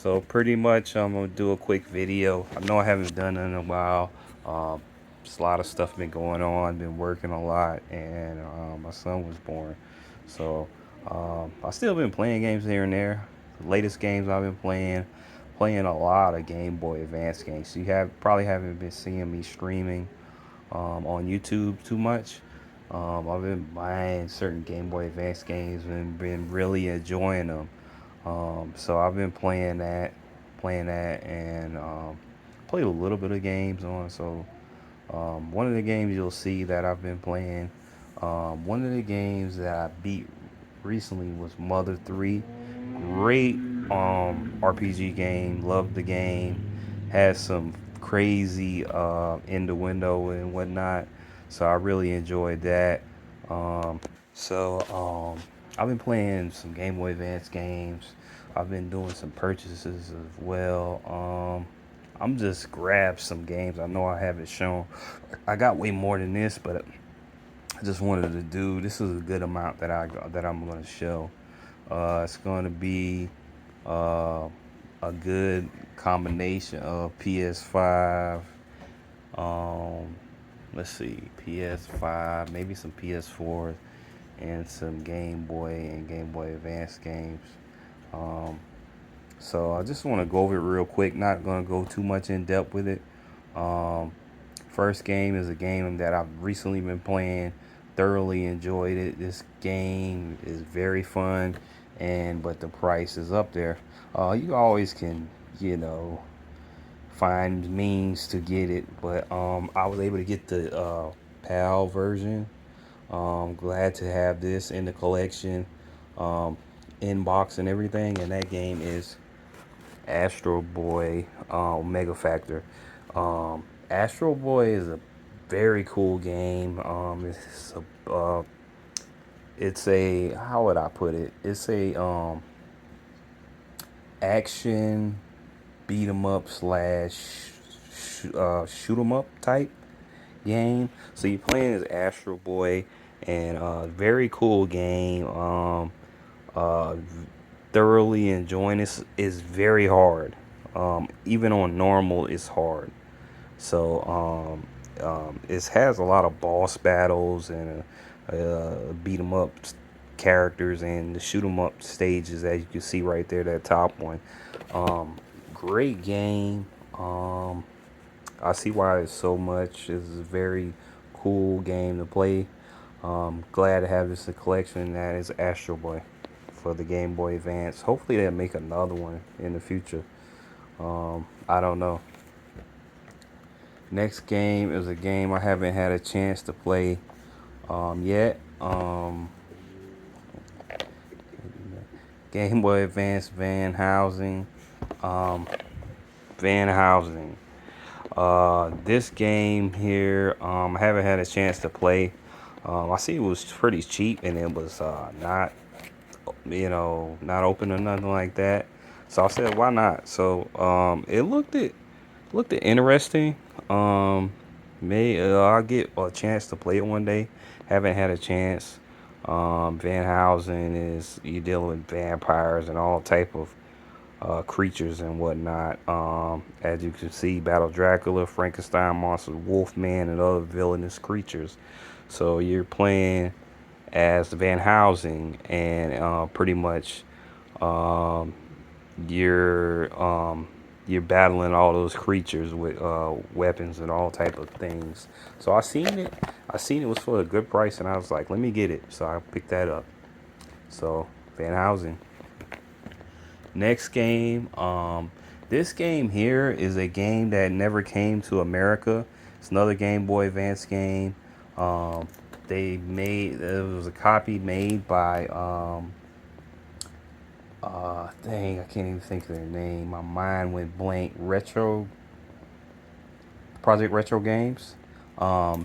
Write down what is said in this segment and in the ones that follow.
So pretty much I'm gonna do a quick video. I know I haven't done it in a while. Just a lot of stuff been going on, been working a lot, and my son was born. So I still been playing games here and there. The latest games I've been playing a lot of Game Boy Advance games. So you have probably haven't been seeing me streaming on YouTube too much. I've been buying certain Game Boy Advance games and been really enjoying them. So I've been playing that, and played a little bit of games on. So one of the games you'll see that I've been playing, one of the games that I beat recently was Mother 3. Great RPG game. Loved the game. Had some crazy innuendo and whatnot. So I really enjoyed that. So I've been playing some Game Boy Advance games. I've been doing some purchases as well. I'm just grabbed some games. I know I haven't shown. I got way more than this, but I just wanted to do. This is a good amount that I'm going to show. It's going to be uh, a good combination of PS5. Um, let's see, PS5, maybe some PS4, and some Game Boy and Game Boy Advance games. Um, so I just want to go over it real quick. Not going to go too much in depth with it. Um, First game is a game that I've recently been playing. Thoroughly enjoyed it. This game is very fun, and but the price is up there. You always can, you know, find means to get it, but I was able to get the PAL version. Glad to have this in the collection, um, inbox and everything. And that game is Astro Boy Mega Factor. Astro Boy is a very cool game. It's a how would I put it? It's a action beat 'em up slash shoot 'em up type game. So you're playing as Astro Boy, and very cool game. Uh, Thoroughly enjoying this. Is very hard. Even on normal, it's hard. So it has a lot of boss battles and beat 'em up characters and the shoot 'em up stages, as you can see right there, that top one. Um, Great game. I see why it's so much. It's a very cool game to play. Glad to have this in collection. That is Astro Boy for the Game Boy Advance. Hopefully they'll make another one in the future. I don't know. Next game is a game I haven't had a chance to play yet. Game Boy Advance Van Housing. Um, Van Housing. This game here, I haven't had a chance to play. I see it was pretty cheap and it was not, not open or nothing like that. So I said, why not? So it looked it interesting. May I'll get a chance to play it one day. Haven't had a chance. Van Helsing is you dealing with vampires and all type of creatures and whatnot. As you can see, Battle Dracula, Frankenstein monsters, Wolfman, and other villainous creatures. So you're playing as Van Helsing, and pretty much um, you're you're battling all those creatures with weapons and all type of things. So I seen it was for a good price, and I was like, let me get it. So I picked that up. So Van Helsing. Next game, this game here is a game that never came to America. It's another Game Boy Advance game. It was a copy made by dang, I can't even think of their name. My mind went blank. Project Retro Games.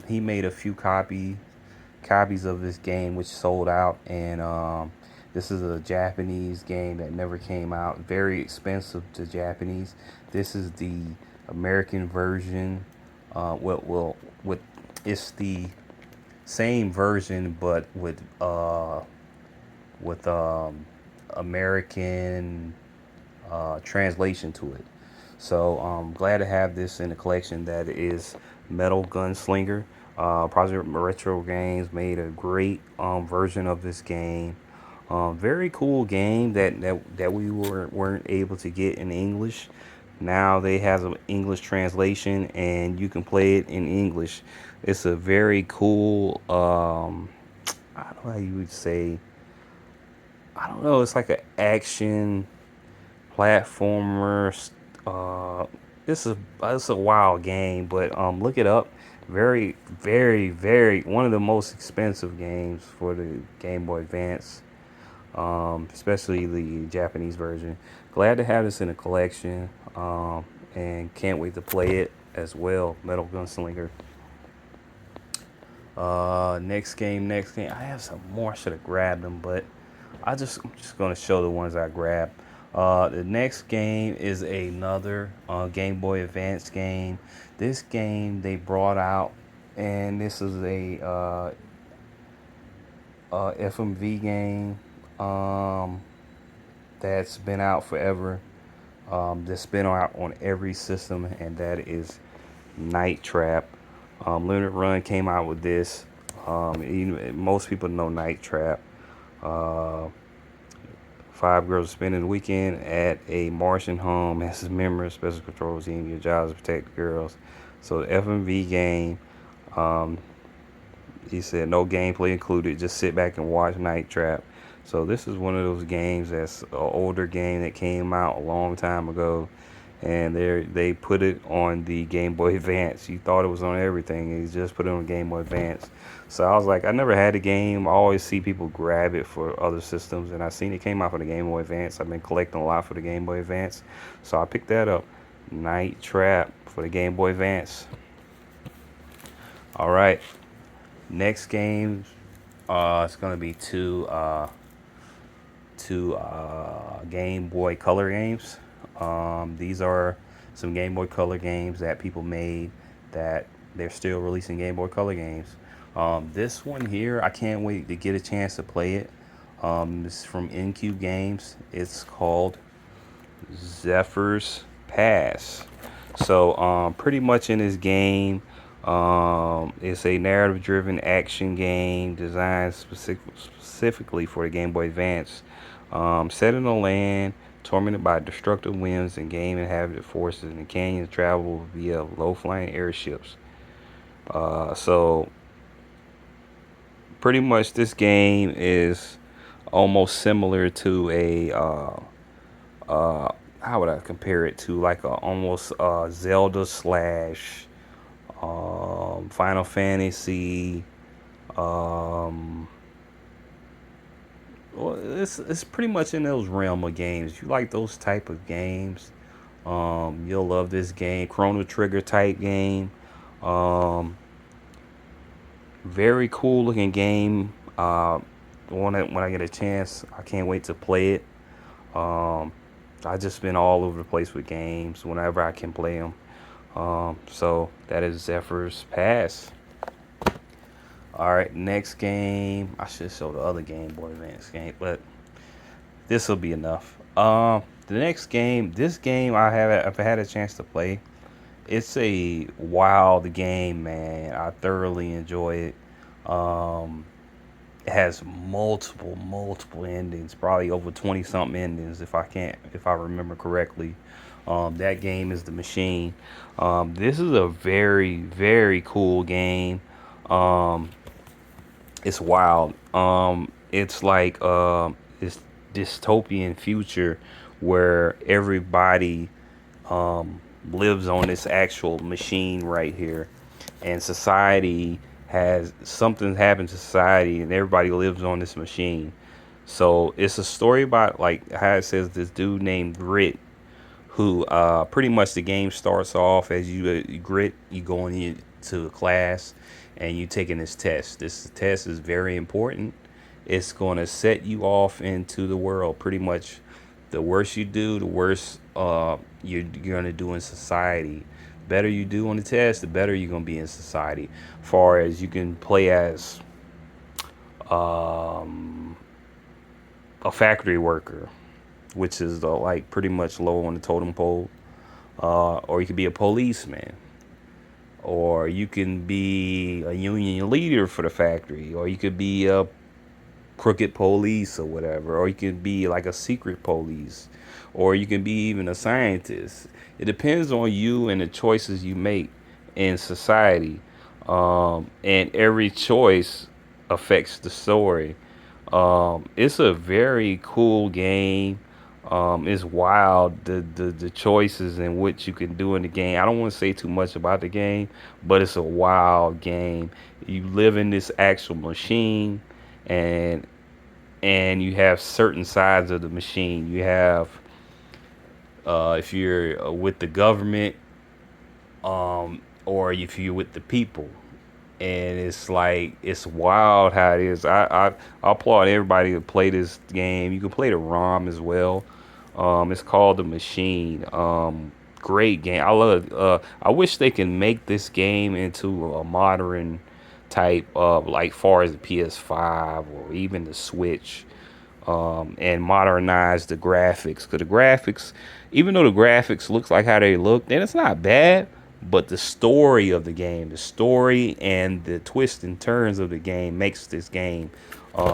He made a few copies of this game which sold out, and this is a Japanese game that never came out. Very expensive to Japanese. This is the American version. With it's the same version, but with American translation to it. So glad to have this in the collection. That is Metal Gunslinger. Project Retro Games made a great version of this game. Very cool game that we weren't able to get in English. Now they have an English translation and you can play it in English. It's a very cool, I don't know how you would say, I don't know, it's like an action platformer. Uh, it's a wild game, but look it up. Very, very, very one of the most expensive games for the Game Boy Advance, especially the Japanese version. Glad to have this in a collection, and can't wait to play it as well. Metal Gunslinger. Next game. I have some more. I should have grabbed them, but I'm just gonna show the ones I grabbed. The next game is another Game Boy Advance game. This game they brought out, and this is a FMV game that's been out forever. That's been out on every system, and that is Night Trap. Limited Run came out with this. Most people know Night Trap. Uh, Five girls spending the weekend at a Martian home as members, special control team. Your job is to protect the girls. So the FMV game, um, he said no gameplay included. Just sit back and watch Night Trap. So this is one of those games that's an older game that came out a long time ago, and they put it on the Game Boy Advance. You thought it was on everything, and he just put it on Game Boy Advance. So I was like, I never had the game. I always see people grab it for other systems, and I seen it came out for the Game Boy Advance. I've been collecting a lot for the Game Boy Advance, so I picked that up. Night Trap for the Game Boy Advance. All right, next game. It's gonna be two Game Boy Color games. These are some Game Boy Color games that people made that they're still releasing Game Boy Color games. This one here, I can't wait to get a chance to play it. This is from NQ Games. It's called Zephyr's Pass. So, pretty much in this game, it's a narrative-driven action game designed specifically for the Game Boy Advance. Set in a land tormented by destructive winds and game-inhabited forces, and the canyons travel via low-flying airships. So, pretty much this game is almost similar to a how would I compare it to, like a almost Zelda slash Final Fantasy. Um, well, it's pretty much in those realm of games. If you like those type of games, you'll love this game. Chrono Trigger type game. Um, Very cool looking game. When I get a chance, I can't wait to play it. Um, I just been all over the place with games whenever I can play them. So that is Zephyr's Pass. All right, next game. I should show the other Game Boy Advance game, but this will be enough. The next game. This game I've had a chance to play. It's a wild game, man. I thoroughly enjoy it. It has multiple endings, probably over 20 something endings if I remember correctly. That game is The Machine. This is a very cool game. Um, it's wild. It's like this dystopian future where everybody lives on this actual machine right here, and society has something happened to society, and everybody lives on this machine. So it's a story about, like how it says, this dude named Grit, who pretty much the game starts off as you Grit, you going into a class and you taking this test. This test is very important. It's going to set you off into the world. Pretty much the worse you do, the worse you're going to do in society. Better you do on the test, the better you're going to be in society. Far as you can play as um, a factory worker, which is like pretty much low on the totem pole. Or you could be a policeman, or you can be a union leader for the factory, or you could be a crooked police or whatever, or you can be like a secret police, or you can be even a scientist. It depends on you and the choices you make in society, and every choice affects the story. It's a very cool game. It's wild, the choices and what you can do in the game. I don't want to say too much about the game, but it's a wild game. You live in this actual machine, and you have certain sides of the machine. You have, if you're with the government, or if you're with the people, and it's like it's wild how it is. I applaud everybody to play this game. You can play the ROM as well. It's called The Machine. Great game. I love. I wish they can make this game into a modern type of, like, far as the PS5 or even the Switch, and modernize the graphics. Because the graphics, even though the graphics looks like how they look, then it's not bad. But the story of the game, the story and the twists and turns of the game makes this game.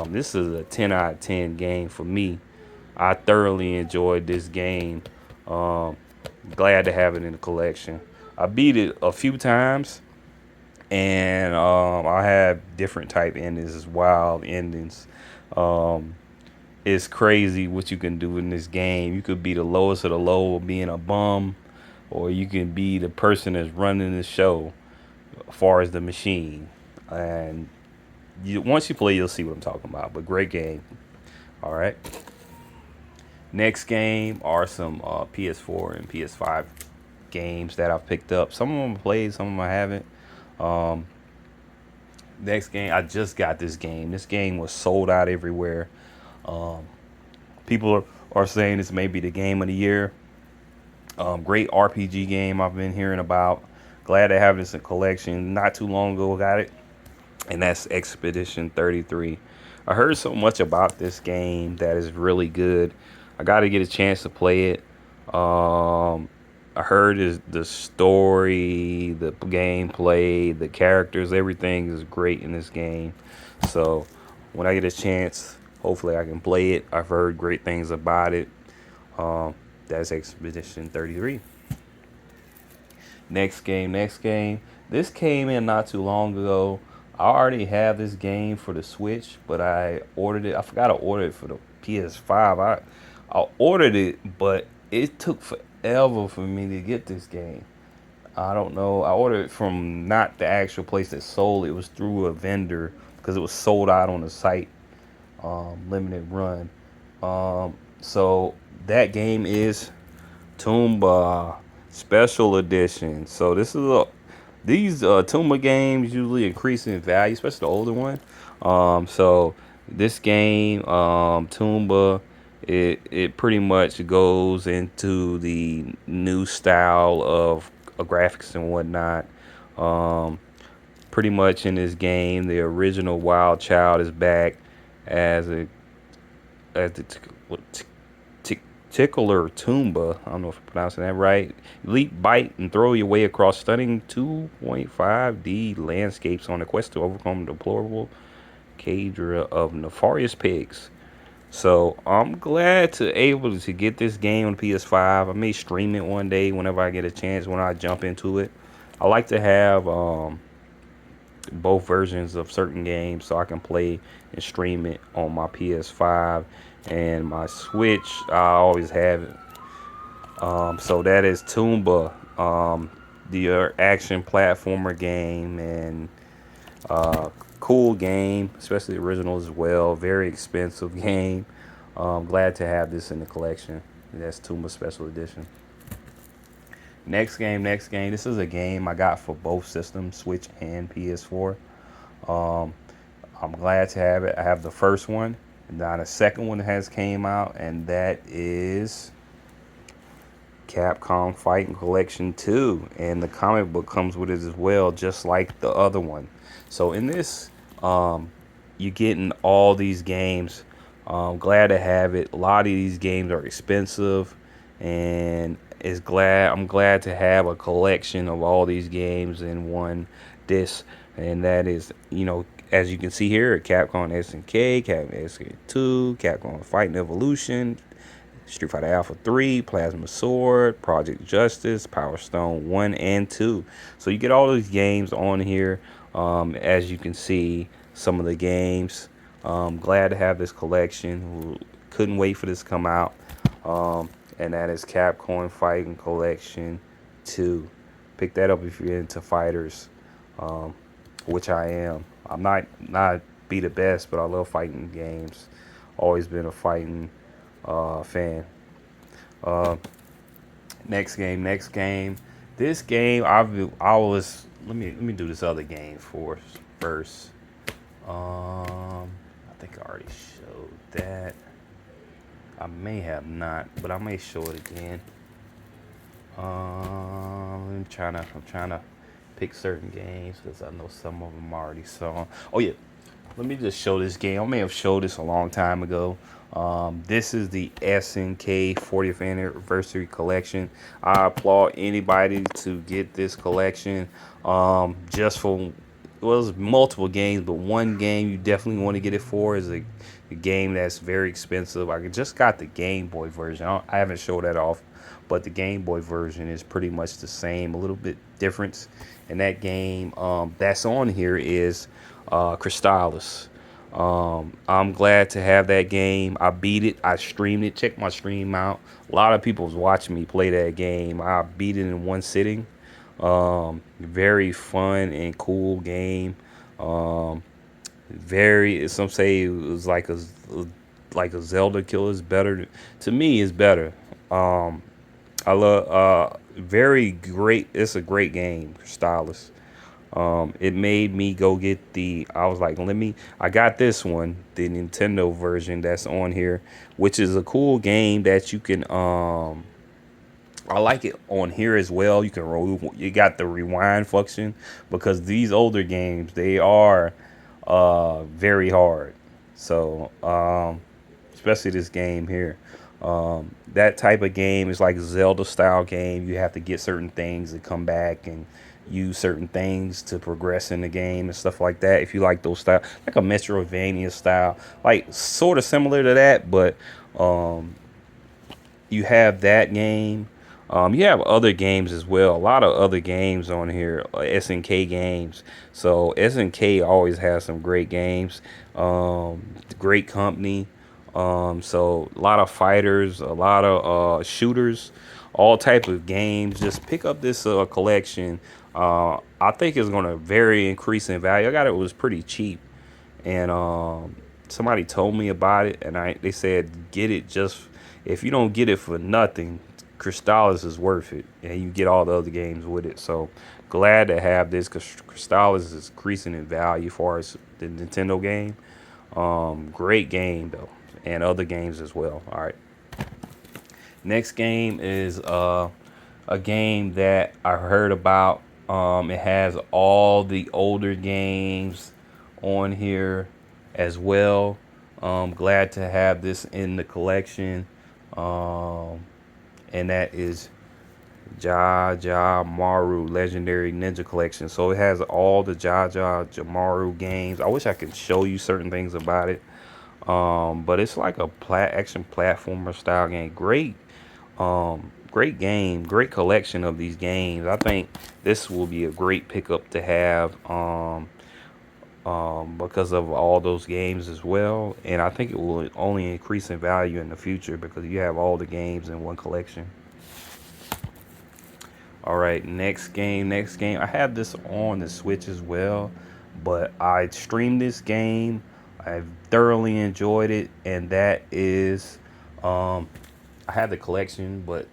This is a 10 out of 10 game for me. I thoroughly enjoyed this game. Um, Glad to have it in the collection. I beat it a few times, and I have different type endings, wild endings. Um, it's crazy what you can do in this game. You could be the lowest of the low, being a bum, or you can be the person that's running the show, as far as the machine. And once you play, you'll see what I'm talking about. But great game. All right. Next game are some PS4 and PS5 games that I've picked up. Some of them I played, some of them I haven't. Um, Next game, I just got this game. This game was sold out everywhere. Um, People are saying this may be the game of the year. Great RPG game I've been hearing about. Glad to have this in collection. Not too long ago, got it, and that's Expedition 33. I heard so much about this game that is really good. I got to get a chance to play it. I heard is the story, the gameplay, the characters, everything is great in this game. So when I get a chance, hopefully I can play it. I've heard great things about it. Um, that's Expedition 33. Next game. This came in not too long ago. I already have this game for the Switch, but I ordered it. I forgot to order it for the PS5. I ordered it, but it took forever for me to get this game. I don't know. I ordered it from not the actual place that sold it. It was through a vendor because it was sold out on the site, limited run. So that game is Tomba Special Edition. So this is a these Tomba games usually increase in value, especially the older one. So this game, Tomba, it pretty much goes into the new style of graphics and whatnot. Um, Pretty much in this game, the original Wild Child is back as a as the tickler Toomba. I don't know if I'm pronouncing that right. Leap, bite, and throw your way across stunning 2.5D landscapes on a quest to overcome the deplorable cadre of nefarious pigs. So I'm glad to able to get this game on PS5. I may stream it one day whenever I get a chance, when I jump into it. I like to have both versions of certain games so I can play and stream it on my PS5 and my Switch. I always have it. So that is Toomba, the action platformer game, and cool game, especially the original as well. Very expensive game. Glad to have this in the collection. That's Toomba Special Edition. Next game. This is a game I got for both systems, Switch and PS4. Um, I'm glad to have it. I have the first one. Now the second one has came out, and that is Capcom Fighting Collection 2, and the comic book comes with it as well, just like the other one. So in this, you're getting all these games Glad to have it. A lot of these games are expensive, and I'm glad to have a collection of all these games in one disc. And that is, as you can see here, Capcom SNK, Capcom SNK 2, Capcom Fighting Evolution, Street Fighter Alpha 3, Plasma Sword, Project Justice, Power Stone 1 and 2. So you get all these games on here. As you can see, some of the games. Glad to have this collection. Couldn't wait for this to come out. And that is Capcom Fighting Collection 2. Pick that up if you're into fighters, um, which I am. I'm not be the best, but I love fighting games. Always been a fighting fan. Uh, next game. This game, I was. Let me do this other game first. I think I already showed that. I may have not, but I may show it again. I'm trying to pick certain games because I know some of them I already saw. Oh yeah, let me just show this game. I may have showed this a long time ago. This is the SNK 40th anniversary collection. I applaud anybody to get this collection. Just for well, it's multiple games, but one game you definitely want to get it for is a game that's very expensive. I just got the Game Boy version. I haven't showed that off, but the Game Boy version is pretty much the same, a little bit difference. And that game that's on here is Crystalis. I'm glad to have that game. I beat it. I streamed it. Check my stream out. A lot of people was watching me play that game. I beat it in one sitting. Very fun and cool game. Um, very. Some say it was like a Zelda killer. Is better to me. Is better. Um, I love. Very great. It's a great game. Stylus. It made me go get I was like, I got this one, the Nintendo version that's on here, which is a cool game that you can, I like it on here as well. You got the rewind function because these older games, they are, very hard. So, especially this game here. That type of game is like a Zelda style game. You have to get certain things to come back and use certain things to progress in the game and stuff like that. If you like those style, like a Metroidvania style, like sort of similar to that, but um, you have that game. You have other games as well. A lot of other games on here, SNK games. So SNK always has some great games. Great company. So a lot of fighters, a lot of shooters, all type of games. Just pick up this collection. I think it's gonna very increase in value. I got it was pretty cheap, and somebody told me about it, and they said get it just if you don't get it for nothing, Crystalis is worth it, and you get all the other games with it. So glad to have this because Crystalis is increasing in value for us the Nintendo game. Great game though, and other games as well. All right, next game is a game that I heard about. It has all the older games on here as well. Glad to have this in the collection. Um, and that is Ja Maru Legendary Ninja Collection. So it has all the Jamaru games. I wish I could show you certain things about it. But it's like a action platformer style game. Great game, great collection of these games. I think this will be a great pickup to have because of all those games as well. And I think it will only increase in value in the future because you have all the games in one collection. All right, next game. I have this on the Switch as well, but I streamed this game. I've thoroughly enjoyed it, and that is, I had the collection, but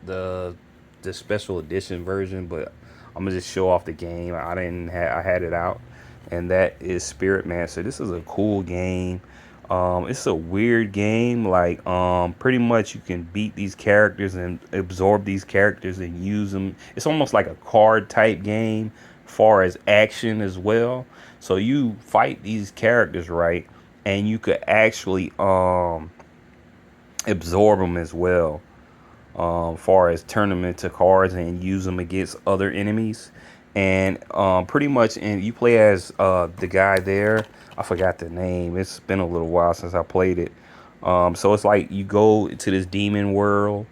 the the special edition version. But I'm gonna just show off the game. I had it out, and that is Spirit Master. This is a cool game. It's a weird game. Like, pretty much you can beat these characters and absorb these characters and use them. It's almost like a card type game, far as action as well. So you fight these characters, right? and you could actually absorb them as well. Far as turn them into cards and use them against other enemies. And pretty much, and you play as the guy there. I forgot the name. It's been a little while since I played it. So it's like you go to this demon world,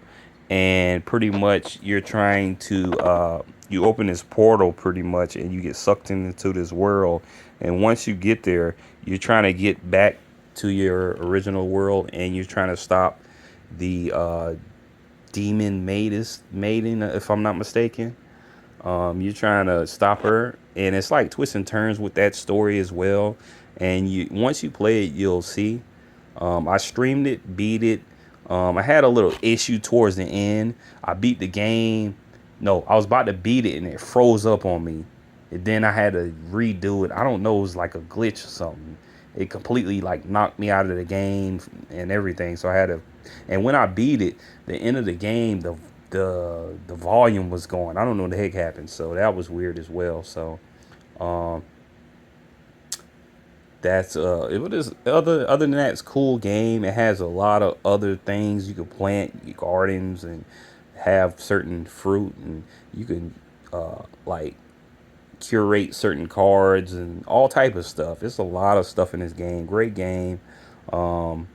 and pretty much you're trying to you open this portal pretty much, and you get sucked into this world. And once you get there, you're trying to get back to your original world, and you're trying to stop the maiden, if I'm not mistaken. You're trying to stop her, and it's like twists and turns with that story as well. And you once you play it, you'll see. I streamed it, beat it. I had a little issue towards the end. I beat the game. No, I was about to beat it, and it froze up on me. And then I had to redo it. I don't know, it was like a glitch or something. It completely like knocked me out of the game and everything. So I had to, and when I beat it, the end of the game, the volume was going. I don't know what the heck happened. So that was weird as well. So um, that's it was other than that, it's a cool game. It has a lot of other things you can plant your gardens and have certain fruit, and you can like curate certain cards and all type of stuff. It's a lot of stuff in this game. Great game. Um,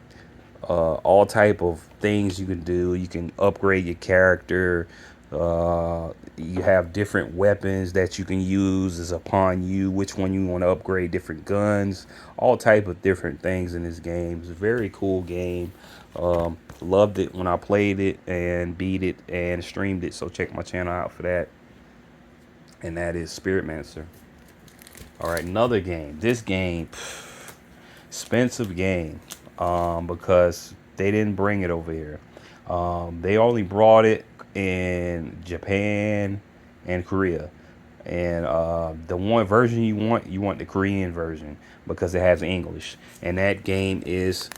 all type of things you can do. You can upgrade your character. You have different weapons that you can use. Is upon you which one you want to upgrade. Different guns, all type of different things in this game. It's a very cool game. Loved it when I played it and beat it and streamed it. So check my channel out for that. And that is Spiritmancer. All right, another game. This game, expensive game, because they didn't bring it over here. They only brought it in Japan and Korea. And the one version you want the Korean version because it has English. And that game is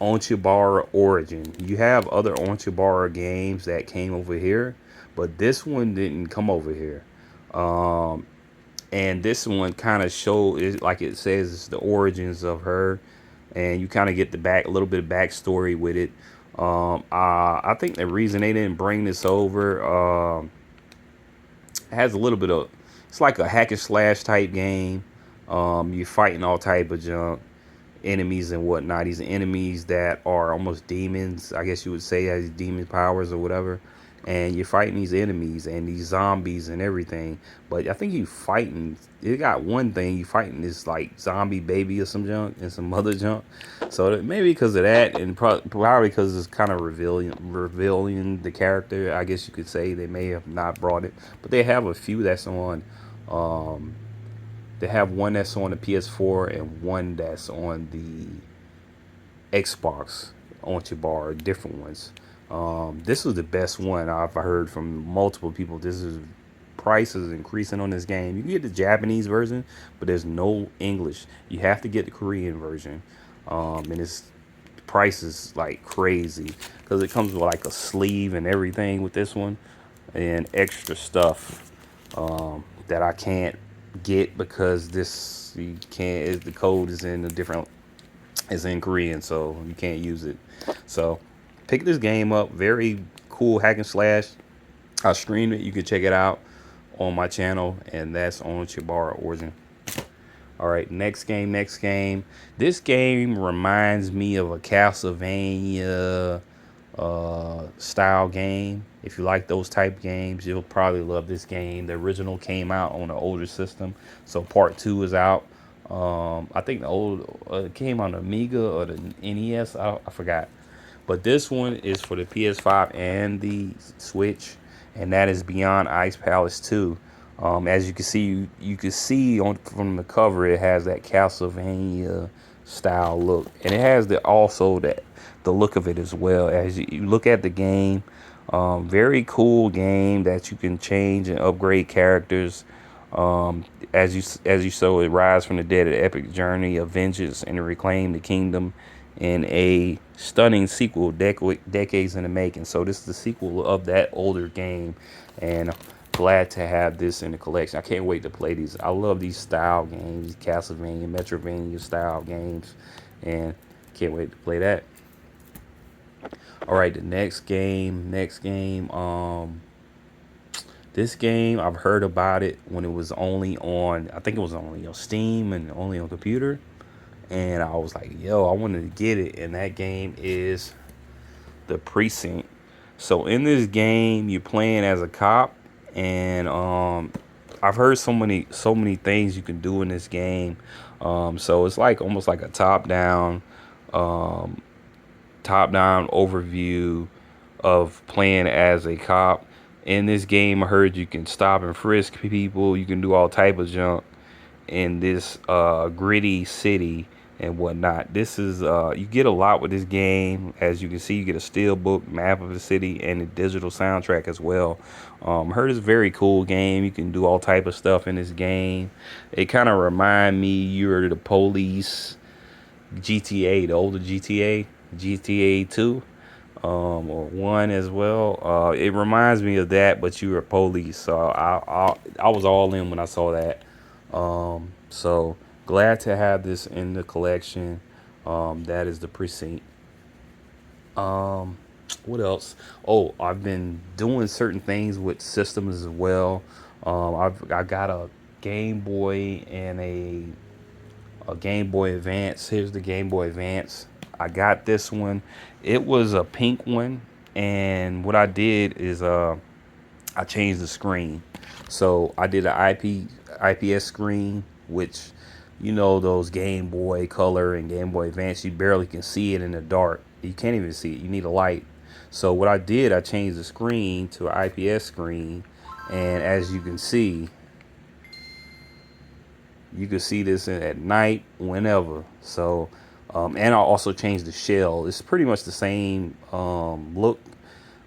Onchibara Origin. You have other Onchibara games that came over here, but this one didn't come over here. Um, and this one kind of show is like it says it's the origins of her, and you kind of get the back a little bit of backstory with it. I think the reason they didn't bring this over has a little bit of, it's like a hack and slash type game. You're fighting all type of junk, enemies and whatnot. These enemies that are almost demons, I guess you would say, has demon powers or whatever. And you're fighting these enemies and these zombies and everything. But I think you fighting, it got one thing, you fighting this like zombie baby or some junk and some other junk. So maybe because of that, and probably because it's kind of revealing the character, I guess you could say, they may have not brought it. But they have a few that's on, they have one that's on the PS4 and one that's on the Xbox on your bar, different ones. This was the best one I've heard from multiple people. This is prices increasing on this game. You can get the Japanese version, but there's no English. You have to get the Korean version. And its price is like crazy because it comes with like a sleeve and everything with this one and extra stuff that I can't get because this you can't. The code is in a different. It's in Korean, so you can't use it. So pick this game up. Very cool hack and slash. I streamed it. You can check it out on my channel, and that's on Chibara Origin. All right, next game. This game reminds me of a Castlevania style game. If you like those type games, you'll probably love this game. The original came out on an older system, so part 2 is out. I think the old came on the Amiga or the NES. I forgot, but this one is for the PS5 and the Switch, and that is Beyond Ice Palace 2. As you can see, you can see from the cover, it has that Castlevania style look, and it has also the look of it as well. As you look at the game, very cool game that you can change and upgrade characters. As you saw, it rise from the dead, an epic journey of vengeance and to reclaim the kingdom in a stunning sequel decades in the making. So this is the sequel of that older game, and glad to have this in the collection. I can't wait to play these. I love these style games, these Castlevania, Metrovania style games, and can't wait to play that. All right, the next game. This game I've heard about it when it was only on. I think it was only on Steam and only on computer, and I was like, yo, I wanted to get it. And that game is The Precinct. So in this game, you're playing as a cop, and I've heard so many things you can do in this game. So it's like almost like a um, top down overview of playing as a cop. In this game, I heard you can stop and frisk people. You can do all type of junk in this gritty city and whatnot. This is you get a lot with this game. As you can see, you get a steelbook map of the city and a digital soundtrack as well. Heard it's a very cool game. You can do all type of stuff in this game. It kind of remind me you're the police. GTA, the older GTA, GTA 2, or 1 as well. It reminds me of that, but you were police. So I was all in when I saw that. So glad to have this in the collection. That is The Precinct. Um, what else? Oh, I've been doing certain things with systems as well. I got a Game Boy and a Game Boy Advance. Here's the Game Boy Advance. I got this one. It was a pink one, and what I did is I changed the screen. So I did an IPS screen, which those Game Boy Color and Game Boy Advance, you barely can see it in the dark. You can't even see it. You need a light. So what I did, I changed the screen to an IPS screen, and as you can see, you can see this at night, whenever. So, and I also changed the shell. It's pretty much the same look,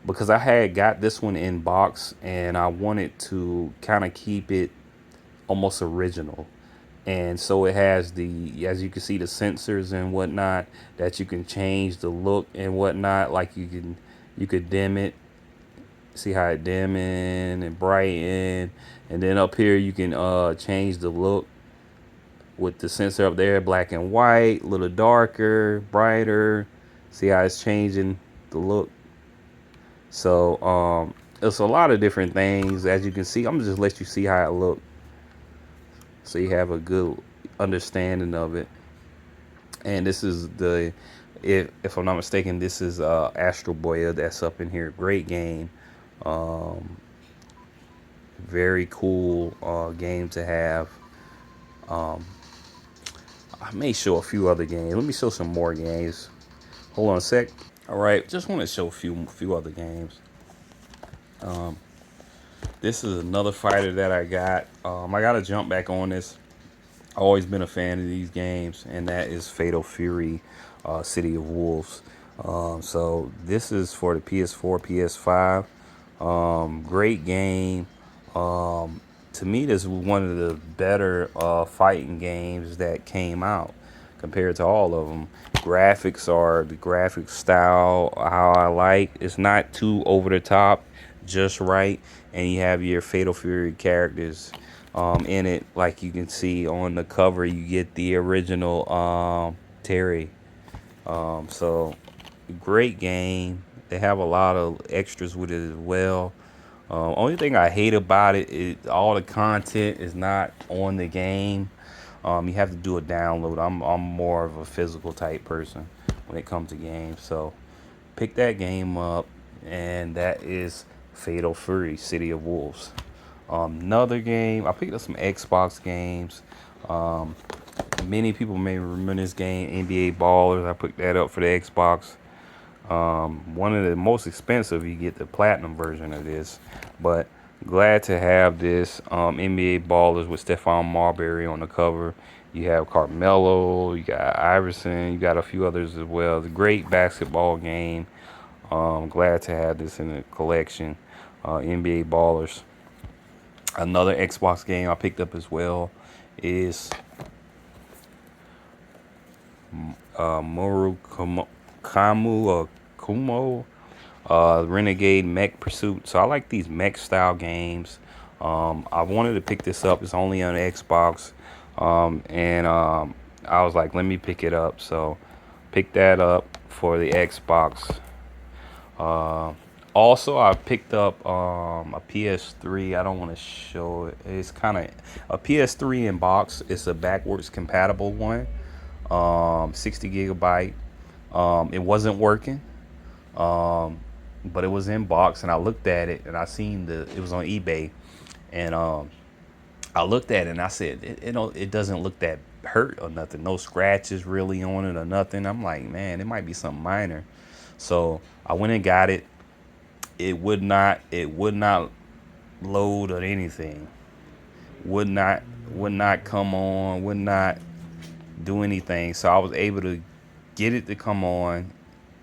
because I had got this one in box and I wanted to kind of keep it almost original. And so it has as you can see, the sensors and whatnot that you can change the look and whatnot. Like you could dim it. See how it dimming and brighten, and then up here you can change the look with the sensor up there, black and white, a little darker, brighter. See how it's changing the look. So it's a lot of different things. As you can see, I'm gonna just let you see how it look, so you have a good understanding of it. And this is if I'm not mistaken, this is Astro Boy that's up in here. Great game. Um, Very cool game to have. Um, I may show a few other games. Let me show some more games. Hold on a sec. All right, just want to show a few other games. Um, this is another fighter that I got. I got to jump back on this. I've always been a fan of these games, and that is Fatal Fury, City of Wolves. So this is for the PS4, PS5. Great game. To me, this was one of the better fighting games that came out compared to all of them. Graphics are the graphic style how I like. It's not too over the top, just right. And you have your Fatal Fury characters in it, like you can see on the cover. You get the original Terry. So great game. They have a lot of extras with it as well. Only thing I hate about it is all the content is not on the game. You have to do a download. I'm more of a physical type person when it comes to games. So pick that game up, and that is Fatal Fury, City of Wolves. Another game, I picked up some Xbox games. Um, Many people may remember this game, NBA Ballers. I picked that up for the Xbox. One of the most expensive. You get the platinum version of this, but glad to have this NBA Ballers with Stephon Marbury on the cover. You have Carmelo, you got Iverson, you got a few others as well. It's a great basketball game. Glad to have this in the collection. NBA Ballers. Another Xbox game I picked up as well is Kamu or Kumo, Renegade Mech Pursuit. So I like these mech style games. I wanted to pick this up. It's only on Xbox, and I was like, let me pick it up. So pick that up for the Xbox. Uh, Also, I picked up a PS3. I don't want to show it. It's kind of a PS3 in box. It's a backwards compatible one. 60 gigabyte. It wasn't working, um, but it was in box, and I looked at it, and I seen it was on eBay, and I looked at it, and I said, it doesn't look that hurt or nothing. No scratches really on it or nothing. I'm like, man, it might be something minor. So I went and got it. It would not load or anything. Would not would not come on. Would not do anything. So I was able to get it to come on,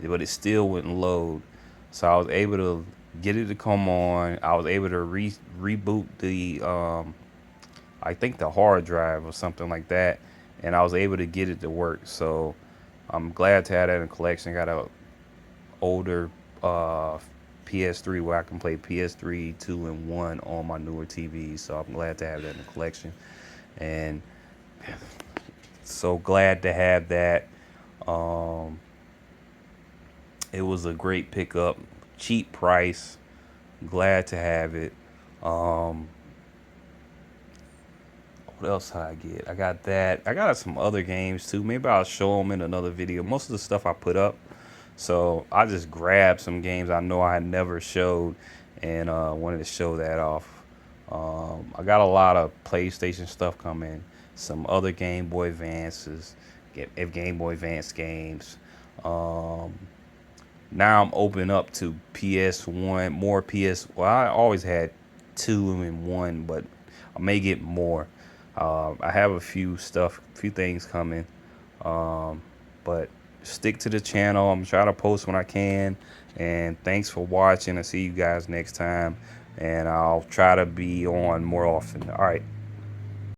but it still wouldn't load. So I was able to get it to come on. I was able to reboot the I think the hard drive or something like that, and I was able to get it to work. So I'm glad to have that in the collection. Got a older PS3 where I can play PS3, 2, and 1 on my newer TV. So I'm glad to have that in the collection, and so glad to have that. Um, it was a great pickup, cheap price. Glad to have it. Um, what else did I get? I got that. I got some other games too. Maybe I'll show them in another video. Most of the stuff I put up. So I just grabbed some games I know I had never showed, and wanted to show that off. I got a lot of PlayStation stuff coming. Some other Game Boy Advances, Game Boy Advance games. Um, Now I'm open up to PS1, more PS. Well, I always had two and one, but I may get more. I have few things coming, um, but stick to the channel. I'm trying to post when I can, and thanks for watching. I'll see you guys next time, and I'll try to be on more often. All right.